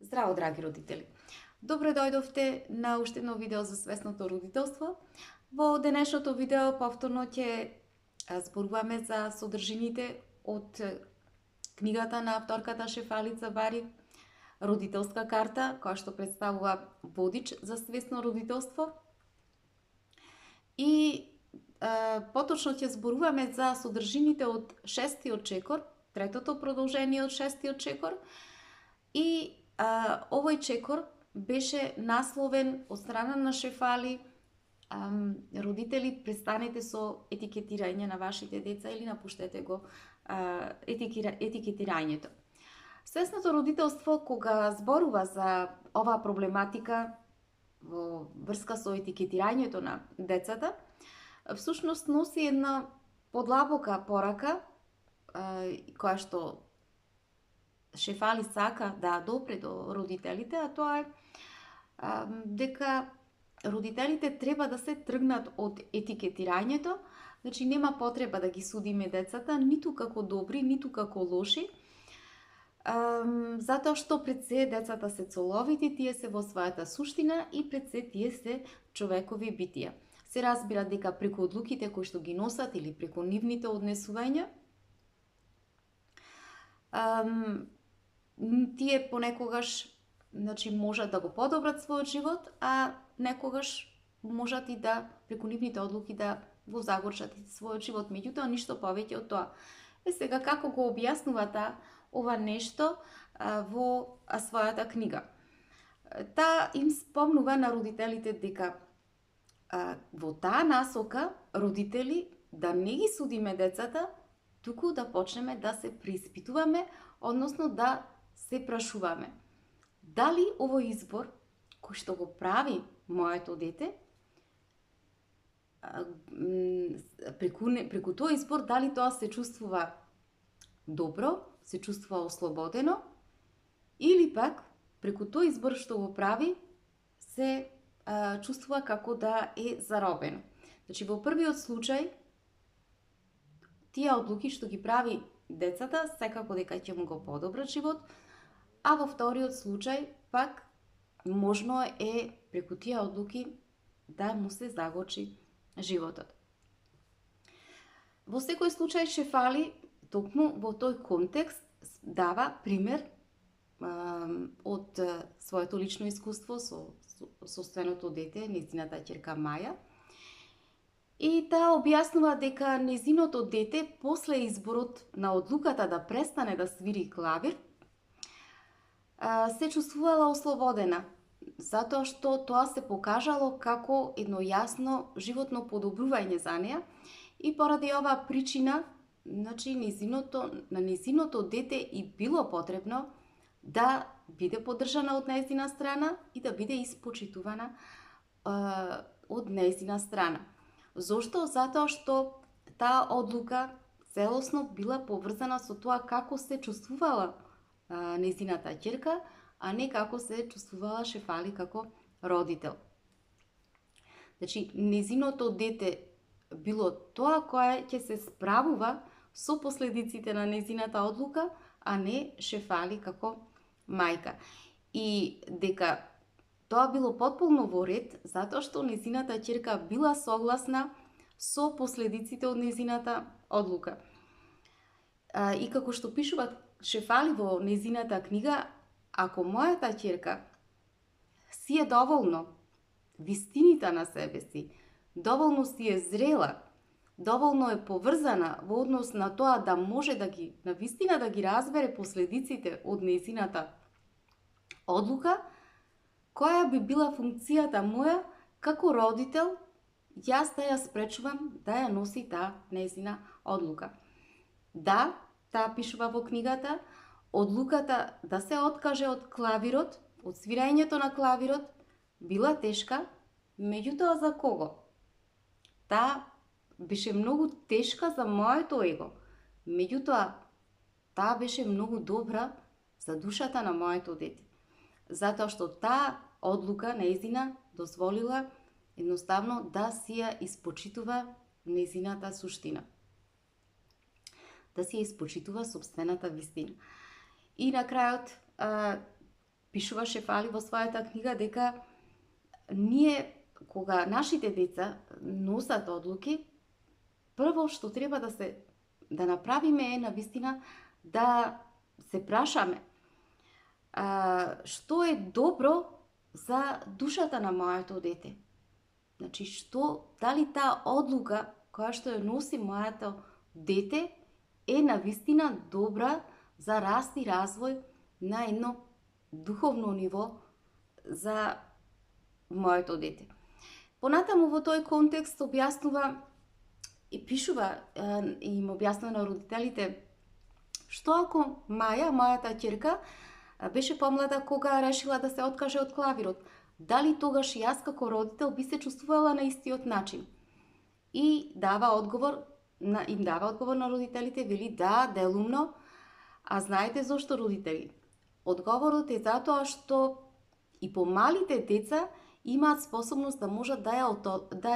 Здраво, драги родители! Добре дојдовте на уште едно видео за свесното родителство. Во денешното видео повторно ќе зборуваме за содржините од книгата на авторката Шефалица Бари, Родителска карта, која што представува водич за свесно родителство. И поточно ќе зборуваме за содржините од шестиот чекор, третото продолжение од шестиот чекор. И овој чекор беше насловен од страна на Шефали: родители, престанете со етикетирање на вашите деца или напуштете го етикетирањето. Свесното родителство, кога зборува за оваа проблематика во врска со етикетирањето на децата, всушност носи една подлабока порака која што Шефали сака да допре до родителите, а тоа е дека родителите треба да се тргнат од етикетирањето, значи нема потреба да ги судиме децата ниту како добри, ниту како лоши, затоа што пред се децата се целовити, тие се во својата суштина и пред се тие се човекови битија. Се разбира дека преку одлуките кои што ги носат или преку нивните однесувања, тие понекогаш можат да го подобрат својот живот, а некогаш можат и да преку нивните одлуки да го загорчат својот живот. Меѓутоа ништо повеќе од тоа. Сега како го објаснува ова нешто во својата книга? Таа им спомнува на родителите дека во таа насока родители да не ги судиме децата, туку да почнеме да се преиспитуваме, односно да се прашуваме дали овој избор кој што го прави моето дете, преку тој избор, дали тоа се чувствува добро, се чувствува ослободено, или пак преку тој избор што го прави се чувствува како да е заробено. Значи во првиот случај тие одлуки што ги прави децата секако дека ќе му го подобрат живот, а во вториот случај пак можно е преку тие одлуки да му се загорчи животот. Во секој случај Шефали токму во тој контекст дава пример од своето лично искуство со собственото дете, нејзината ќерка Маја. И таа објаснува дека нејзиното дете после изборот на одлуката да престане да свири клавир, се чувствувала ослободена, затоа што тоа се покажало како едно јасно животно подобрување за неа и поради оваа причина, на нејзиното дете и било потребно да биде поддржана од нејзина страна и да биде испочитувана од нејзина страна. Зошто? Затоа што таа одлука целосно била поврзана со тоа како се чувствувала нејзината ќерка, а не како се чувствувала Шефали како родител. Значи, нејзиното дете било тоа кое ќе се справува со последиците на нејзината одлука, а не Шефали како мајка. И дека тоа било потполно во ред, затоа што нејзината ќерка била согласна со последиците од нејзината одлука. И како што пишува Шефали во нејзината книга, ако мојата ќерка си е доволно вистината на себе си, доволно си е зрела, доволно е поврзана во однос на тоа да може навистина да ги разбере последиците од нејзината одлука, која би била функцијата моја како родител, јас да ја спречувам да ја носи таа нејзина одлука. Да, таа пишува во книгата, одлуката да се откаже од клавирот, од свирењето на клавирот, била тешка, меѓутоа за кого? Таа беше многу тешка за моето его, меѓутоа таа беше многу добра за душата на моето дете. Затоа што таа одлука нејзина дозволила едноставно да си ја испочитува нејзината суштина. Да си ја испочитува собствената вистина. И на крајот пишува Шефали во својата книга дека ние, кога нашите деца носат одлуки, прво што треба да направиме е навистина да се прашаме што е добро за душата на моето дете. Значи, дали таа одлука која што ја носи моето дете е навистина добра за раст и развој на едно духовно ниво за моето дете. Понатаму во тој контекст објаснува и пишува и им објаснува на родителите што ако Маја, мојата ќерка, беше помлада кога решила да се откаже од клавирот, дали тогаш јас како родител би се чувствувала на истиот начин? И им дава одговор на родителите, вели да, делумно. А знаете зошто, родители? Одговорот е затоа што и помалите деца имаат способност да можат да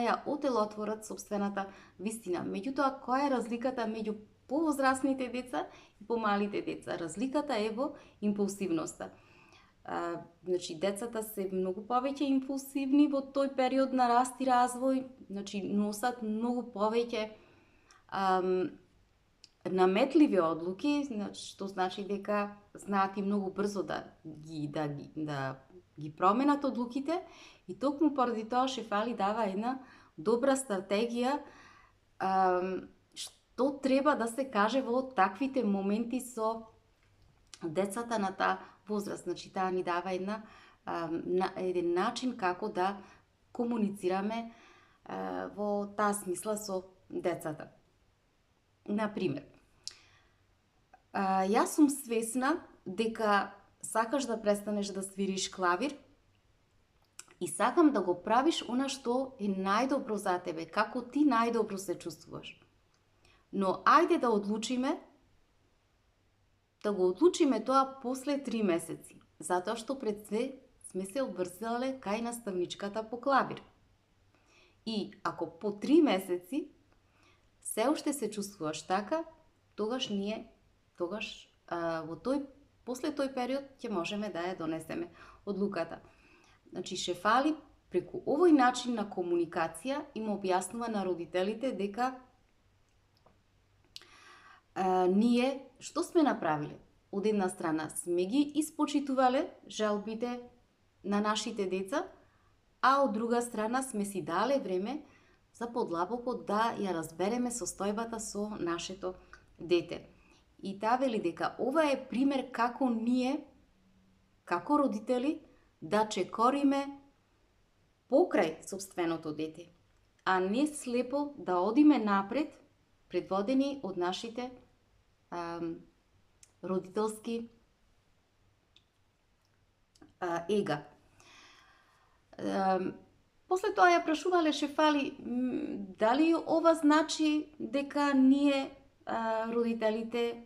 ја отелотворат собствената вистина. Меѓутоа, која е разликата меѓу повозрасните деца и помалите деца? Разликата е во импулсивноста. Значи, децата се многу повеќе импулсивни во тој период на раст и развој, значи носат многу повеќе наметливи одлуки, што значи дека знаат и многу брзо да ги променат одлуките, и токму поради тоа Шефали дава една добра стратегија што треба да се каже во таквите моменти со децата на таа возраст. Значи, таа ни дава еден начин како да комуницираме во таа смисла со децата. Например, јас сум свесна дека сакаш да престанеш да свириш клавир и сакам да го правиш она што е најдобро за тебе, како ти најдобро се чувствуваш. Но ајде да го одлучиме тоа после 3 месеци, затоа што пред све сме се обврзале кај наставничката по клавир. И ако по 3 месеци се уште се чувствуваш така, тогаш после тој период ќе можеме да ја донесеме одлуката. Значи, Шефали преку овој начин на комуникација им објаснува на родителите дека ние што сме направиле? Од една страна сме ги испочитувале желбите на нашите деца, а од друга страна сме си дале време за подлабоко да ја разбереме состојбата со нашето дете. И таа вели дека ова е пример како ние, како родители, да чекориме покрај собственото дете, а не слепо да одиме напред, предводени од нашите родителски ега. После тоа ја прашувале Шефали дали ова значи дека ние, родителите,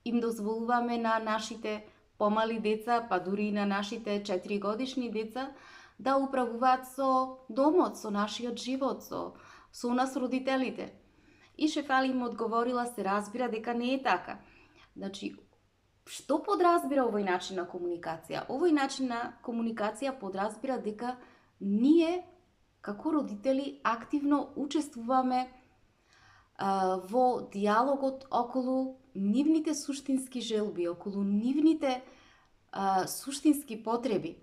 им дозволуваме на нашите помали деца, па дури и на нашите 4-годишни деца, да управуваат со домот, со нашиот живот, со нас родителите. И Шефали им одговорила, се разбира дека не е така. Значи, што подразбира овој начин на комуникација? Овој начин на комуникација подразбира дека ние, како родители, активно учествуваме во диалогот околу нивните суштински желби, околу нивните суштински потреби.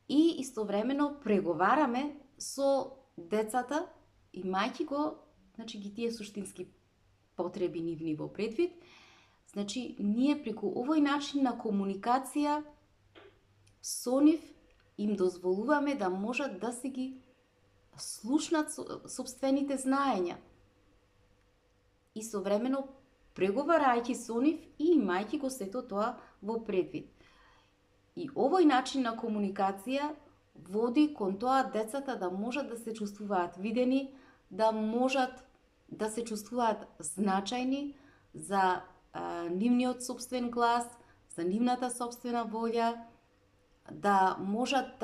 И истовремено преговараме со децата, имајќи го, значи, ги тие суштински потреби нивни во предвид. Значи, ние преку овој начин на комуникација со нив им дозволуваме да можат да се ги слушнат собствените знаења. И современо преговарајќи со нив и имајќи го сето тоа во предвид. И овој начин на комуникација води кон тоа децата да можат да се чувствуваат видени, да можат да се чувствуваат значајни за нивниот собствен глас, за нивната собствена волја, да можат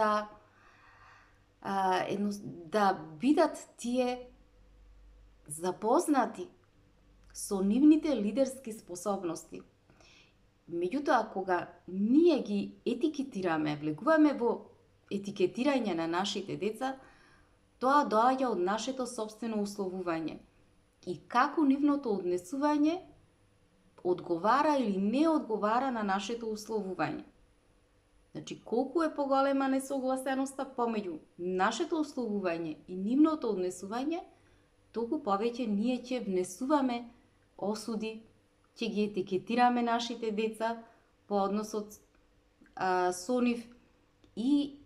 да бидат тие запознати со нивните лидерски способности. Меѓутоа, кога ние ги етикетираме, влегуваме во етикетирање на нашите деца, тоа доаѓа од нашето собствено условување. И како нивното однесување одговара или не одговара на нашето условување. Значи, колку е поголема несогласеноста помеѓу нашето условување и нивното однесување, толку повеќе ние ќе внесуваме осуди, ќе ги етикетираме нашите деца по односот со нив и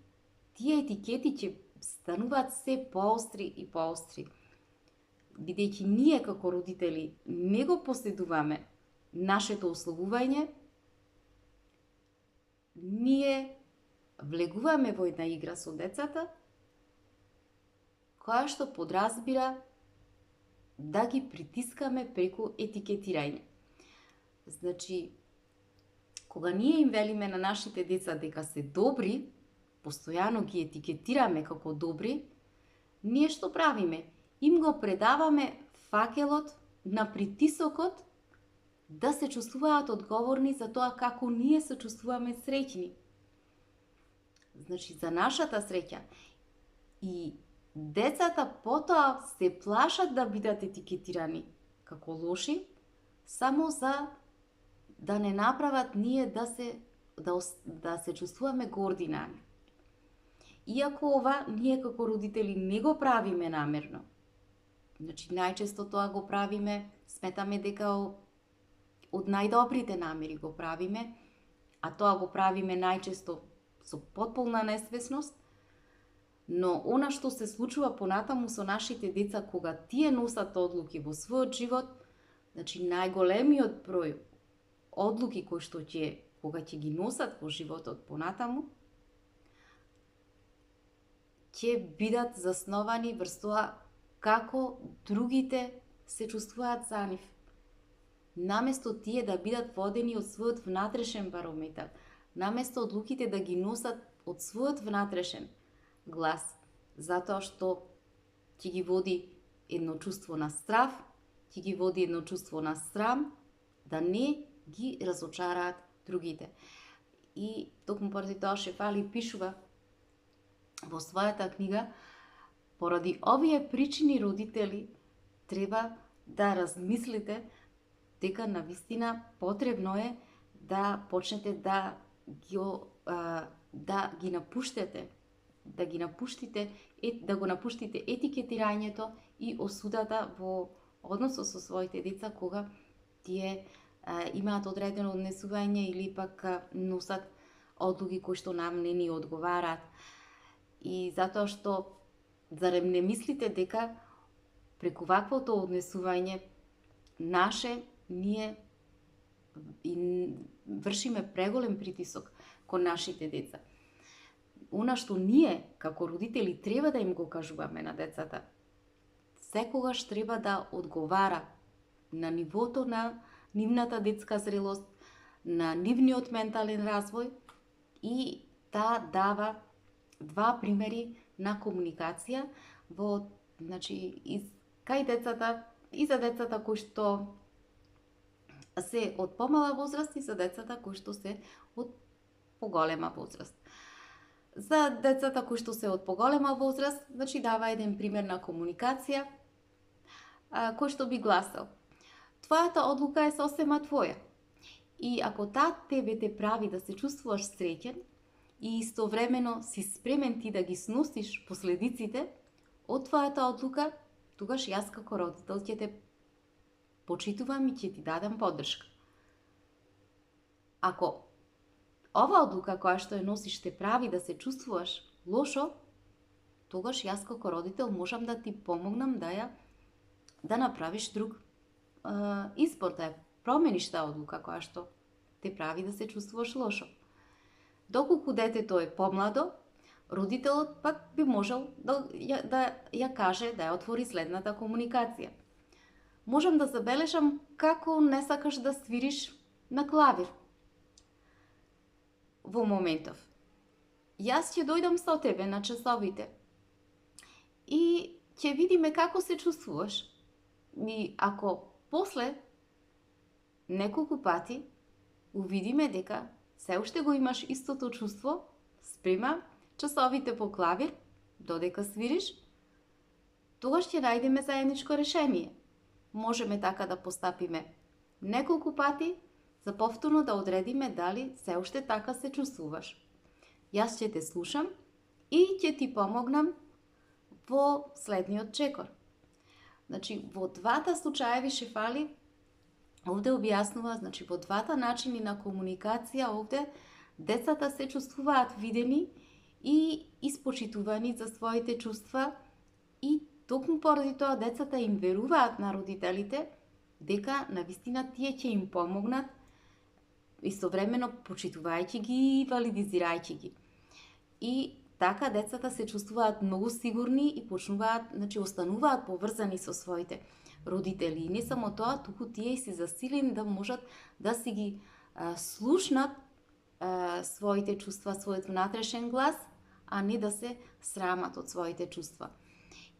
тие етикети ќе стануваат се поостри и поостри. Бидејќи ние како родители не го поседуваме нашето условување, ние влегуваме во една игра со децата, која што подразбира да ги притискаме преку етикетирање. Значи, кога ние им велиме на нашите деца дека се добри, постојано ги етикетираме како добри, ние што правиме? Им го предаваме факелот на притисокот да се чувствуваат одговорни за тоа како ние се чувствуваме среќни. Значи, за нашата среќа. И децата потоа се плашат да бидат етикетирани како лоши, само за да не направат ние да се чувствуваме горди на нив. Иако ова ние како родители не го правиме намерно. Значи, најчесто тоа го правиме, сметаме дека од најдобрите намери го правиме, а тоа го правиме најчесто со потполна несвесност, но она што се случува понатаму со нашите деца кога тие носат одлуки во својот живот, значи најголемиот број одлуки кои што кога ќе ги носат во животот понатаму, ќе бидат засновани врз тоа како другите се чувствуваат за нив. Наместо тие да бидат водени од својот внатрешен барометар, наместо одлуките да ги носат од својот внатрешен глас, затоа што ќе ги води едно чувство на страв, ќе ги води едно чувство на срам, да не ги разочараат другите. И токму поради тоа Шефали пишува во својата книга: поради овие причини, родители, треба да размислите дека навистина потребно е да почнете да ги напуштите, да го напуштите етикетирањето и осудата во односот со своите деца кога тие имаат одредено однесување или пак носат одлуки кои што нам не ни одговараат. И затоа што зарем не мислите дека преку ваквото однесување наше ние вршиме преголем притисок кон нашите деца. Она што ние како родители треба да им го кажуваме на децата, секогаш треба да одговара на нивото на нивната детска зрелост, на нивниот ментален развој и да дава два примери на комуникација кај децата и за децата кои што се од помала возраст и за децата кои што се од поголема возраст. За децата кои што се од поголема возраст, значи дава еден пример на комуникација кој што би гласал: твојата одлука е сосема твоја. И ако таа тебе те прави да се чувствуваш среќен и истовремено си спремен ти да ги сносиш последиците од твојата одлука, тогаш јас како родител ќе те почитувам и ќе ти дадам поддршка. Ако ова одлука која што ја носиш те прави да се чувствуваш лошо, тогаш јас како родител можам да ти помогнам да направиш друг избор, да ја промениш таа одлука која што те прави да се чувствуваш лошо. Доколку детето е помладо, родителот пак би можел да ја каже, да ја отвори следната комуникација: можам да забележам како не сакаш да свириш на клавир во моментов. Јас ќе дојдам со тебе на часовите и ќе видиме како се чувствуваш. И ако после неколку пати увидиме дека се уште го имаш истото чувство, спрема часовите по клавир, додека свириш, тогаш ќе најдеме заедничко решение. Можеме така да постапиме неколку пати, за повторно да одредиме дали се уште така се чувствуваш. Јас ќе те слушам и ќе ти помогнам во следниот чекор. Значи, во двата случаеви Шефали овде објаснува, значи во двата начини на комуникација овде децата се чувствуваат видени и испочитувани за своите чувства и токму поради тоа децата им веруваат на родителите дека навистина тие ќе им помогнат, истовремено почитувајќи ги и валидизирајќи ги. И така децата се чувствуваат многу сигурни и почнуваат, значи остануваат поврзани со своите родители. И не само тоа, туку тие и се засилени да можат да си ги слушнат своите чувства, својот внатрешен глас, а не да се срамат од своите чувства.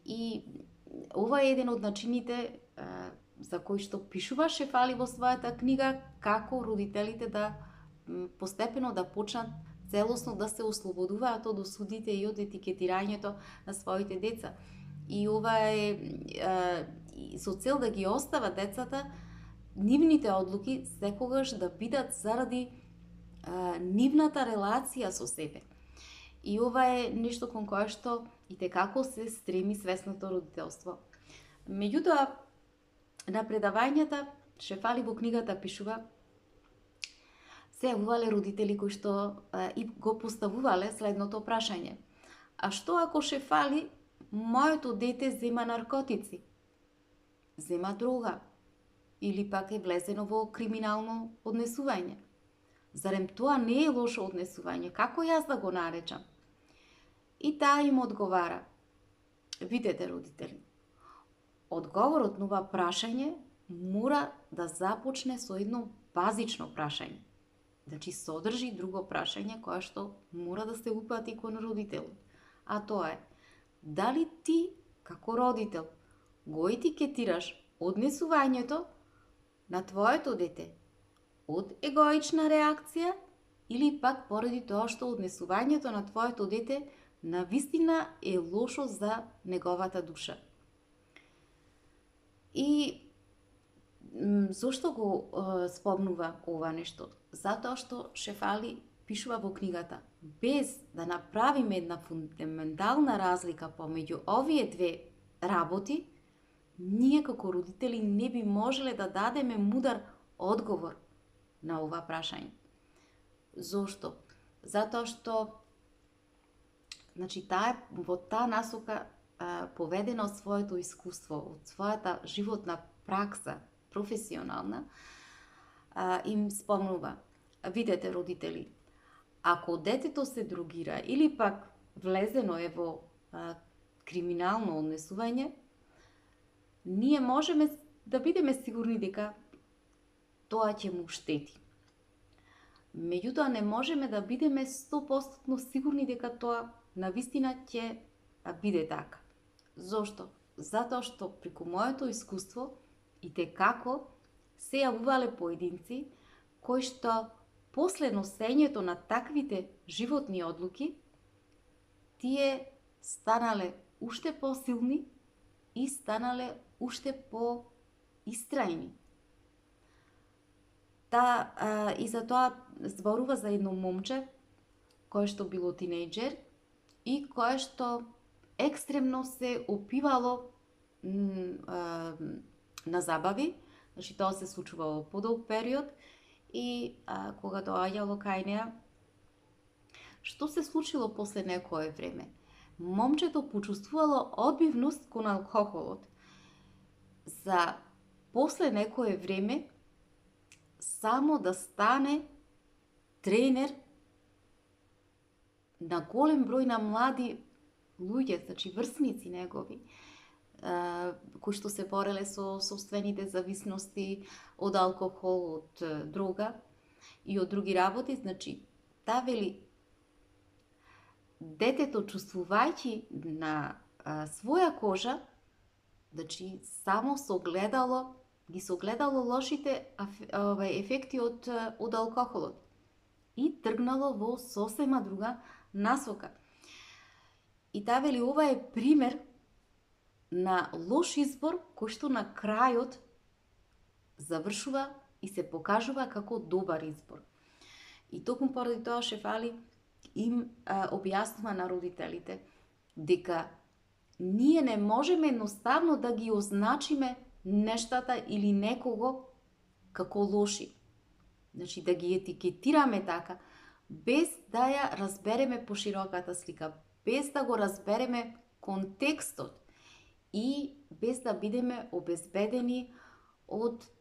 И ова е еден од начините за кои што пишува Шефали во својата книга, како родителите да постепено да почнат целосно да се ослободуваат од осудите и од етикетирањето на своите деца. И ова е со цел да ги остава децата нивните одлуки секогаш да бидат заради нивната релација со себе. И ова е нешто кон кое што и текако се стреми свесното родителство. Меѓутоа, на предавањата Шефали во книгата пишува се јавувале родители кои што и го поставувале следното прашање. А што ако Шефали моето дете зема наркотици, зема дрога или пак е влезено во криминално однесување? Зарем тоа не е лошо однесување? Како јас да го наречам? И таа им одговара. Видете, родители, одговорот на ова прашање мора да започне со едно базично прашање. Значи, содржи друго прашање кое што мора да се упати кон родителот. А тоа е, дали ти, како родител, го етикетираш однесувањето на твоето дете од егоична реакција или пак поради тоа што однесувањето на твоето дете навистина е лошо за неговата душа. И зошто го спомнува ова нешто? Затоа што Шефали пишува во книгата, без да направиме една фундаментална разлика помеѓу овие две работи, ние како родители не би можеле да дадеме мудар одговор на ова прашање. Зошто? Затоа што значи, во таа насока поведена од своето искуство, од својата животна пракса, професионална, им спомнува. Видете, родители, ако детето се другира или пак влезено е во криминално однесување, ние можеме да бидеме сигурни дека тоа ќе му штети. Меѓутоа не можеме да бидеме 100% сигурни дека тоа навистина ќе биде така. Зошто? Затоа што преку моето искуство и текако се јавувале поединци кои што после носењето на таквите животни одлуки, тие станале уште посилни и станале уште поистрајни. И за тоа зборува за едно момче кое што било тинејџер и кое што екстремно се опивало на забави, значи тоа се случувало подолг период и кога доаѓало кај неа, што се случило после некое време? Момчето почувствувало одбивност кон алкохолот. За после некое време само да стане тренер на голем број на млади луѓе, значи врсници негови, кои што се бореле со собствените зависности од алкохол, од дрога и од други работи. Значи, таа вели, детето чувствувајќи на своја кожа, значи само со гледало ги согледало лошите ефекти од алкохолот и тргнало во сосема друга насока. И таа вели, ова е пример на лош избор кој што на крајот завршува и се покажува како добар избор. И токму поради тоа Шефали им објаснува на родителите дека ние не можеме едноставно да ги означиме нештата или некого како лоши. Значи да ги етикетираме така, без да ја разбереме пошироката слика, без да го разбереме контекстот и без да бидеме обезбедени од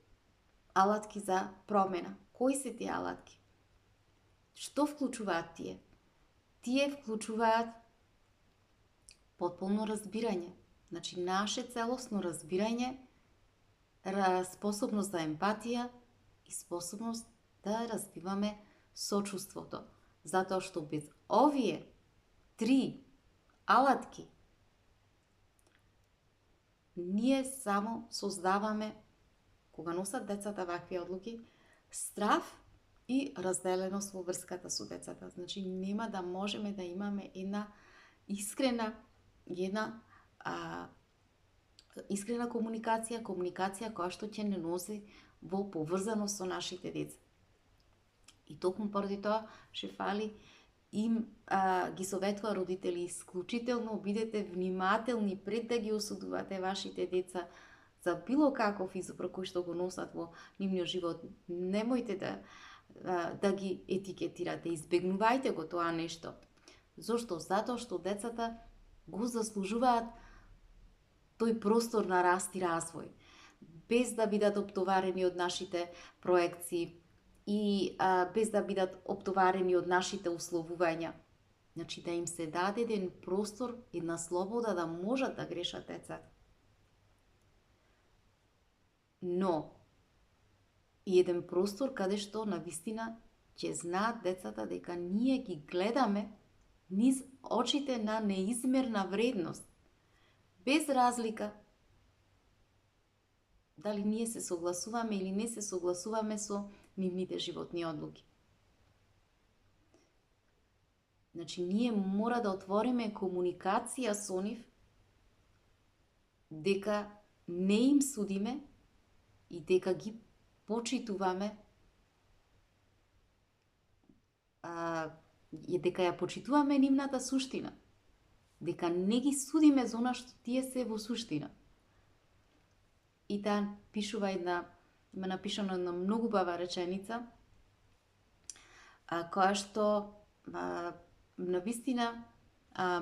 алатки за промена. Кои се тие алатки? Што вклучуваат тие? Тие вклучуваат потполно разбирање. Значи, наше целосно разбирање, способност за емпатија и способност да развиваме сочувството. Затоа што без овие три алатки ние само создаваме, кога носат децата вакви одлуки, страв и разделеност во врската со децата. Значи, нема да можеме да имаме една искрена комуникација која што ќе не носи во поврзаност со нашите деца. И токму поради тоа Шефали им ги советува родители, исклучително бидете внимателни пред да ги осудувате вашите деца за било каков избор кој што го носат во нивниот живот. Немојте да ги етикетирате, избегнувајте го тоа нешто. Зошто? Затоа што децата го заслужуваат тој простор на раст и развој, без да бидат оптоварени од нашите проекции и без да бидат оптоварени од нашите условувања. Значи да им се даде еден простор, една слобода да можат да грешат децата. Но и еден простор каде што навистина ќе знаат децата дека ние ги гледаме низ очите на неизмерна вредност, без разлика дали ние се согласуваме или не се согласуваме со нивните животни одлуки. Значи, ние мора да отвориме комуникација со нив, дека не им судиме и дека ги почитуваме, дека ја почитуваме нивната суштина, дека не ги судиме за она што тие се во суштина. И таа пишува има напишано една многу бава реченица, која што навистина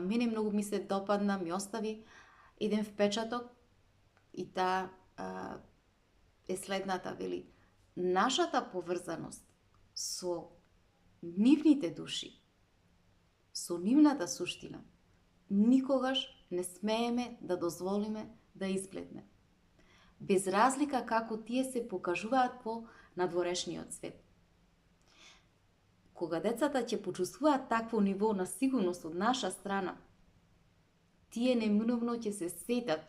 мене многу ми се допадна, ми остави еден впечаток и таа е следната, вели: нашата поврзаност со нивните души, со нивната суштина, никогаш не смееме да дозволиме да избледне. Без разлика како тие се покажуваат по надворешниот свет. Кога децата ќе почувствуваат такво ниво на сигурност од наша страна, тие неминовно ќе се сетат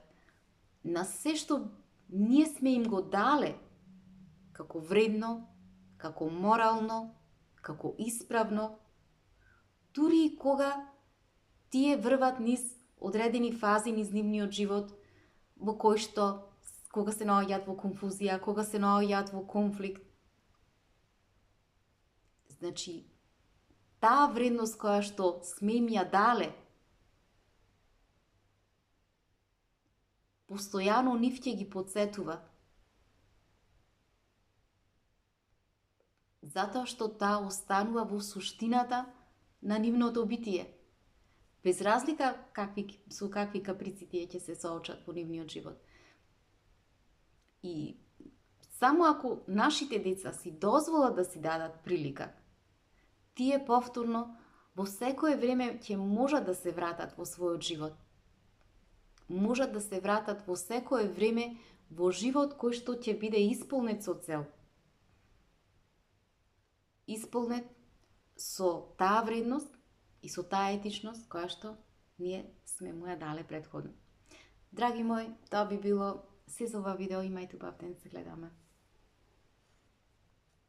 на се што ние сме им го дале како вредно, како морално, како исправно, дури и кога тие врват низ одредени фази низ нивниот живот, во кој што кога се наоѓаат во конфузија, кога се наоѓаат во конфликт. Значи, таа вредност која што сме им ја дале, постојано нив ќе ги подсетува. Затоа што таа останува во суштината на нивното битие. Без разлика со какви каприци тие ќе се соочат во нивниот живот. И само ако нашите деца си дозволат да си дадат прилика, тие повторно во секое време ќе можат да се вратат во својот живот. Можат да се вратат во секое време во живот кој што ќе биде исполнет со цел. Исполнет со таа вредност и со таа етичност која што ние сме му ја дале претходно. Драги мои, тоа би било се за ова видео, имајте убав ден, се гледаме.